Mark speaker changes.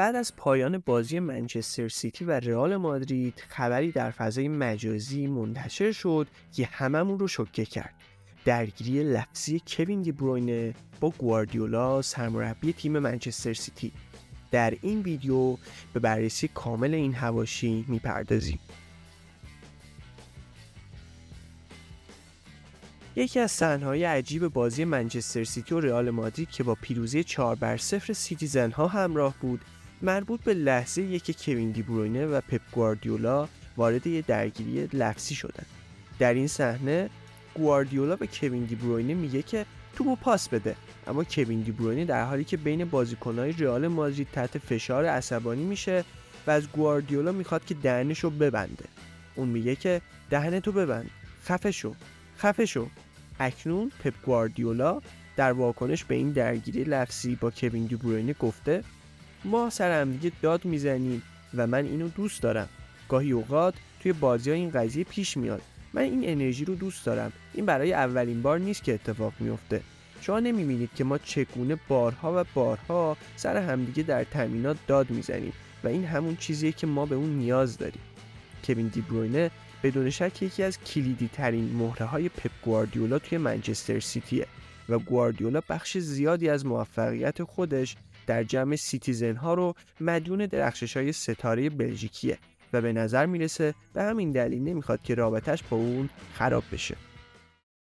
Speaker 1: بعد از پایان بازی منچستر سیتی و رئال مادرید خبری در فضای مجازی منتشر شد که هممون رو شوکه کرد. درگیری لفظی کوین دی بروینه با گواردیولا سرمربی تیم منچستر سیتی. در این ویدیو به بررسی کامل این حواشی میپردازیم. یکی از صحنه‌های عجیب بازی منچستر سیتی و رئال مادرید که با پیروزی 4-0 سیتیزن ها همراه بود، مربوط به لحظه‌ای که کوین دی بروینه و پپ گواردیولا وارد یه درگیری لفظی شدن. در این صحنه گواردیولا به کوین دی بروینه میگه که توپو پاس بده، اما کوین دی بروینه در حالی که بین بازیکن‌های رئال مادرید تحت فشار عصبانی میشه و از گواردیولا میخواد که دهنشو ببنده. اون میگه که دهنتو ببند، خفه شو. اکنون پپ گواردیولا در واکنش به این درگیری لفظی با کوین دی بروینه گفته ما سر هم دیگه داد میزنیم و من اینو دوست دارم. گاهی اوقات توی بازی‌ها این قضیه پیش میاد. من این انرژی رو دوست دارم. این برای اولین بار نیست که اتفاق میفته. شما نمی‌بینید که ما چگونه بارها و بارها سر همدیگه در تمرینات داد میزنیم و این همون چیزیه که ما به اون نیاز داریم. کوین دی بروینه بدون شک یکی از کلیدی ترین مهره‌های پپ گواردیولا توی منچستر سیتیه و گواردیولا بخش زیادی از موفقیت خودش در جمع سیتیزن ها رو مدیون درخشش‌های ستاره بلژیکیه و به نظر میرسه به همین دلیل نمیخواد که رابطش با اون خراب بشه.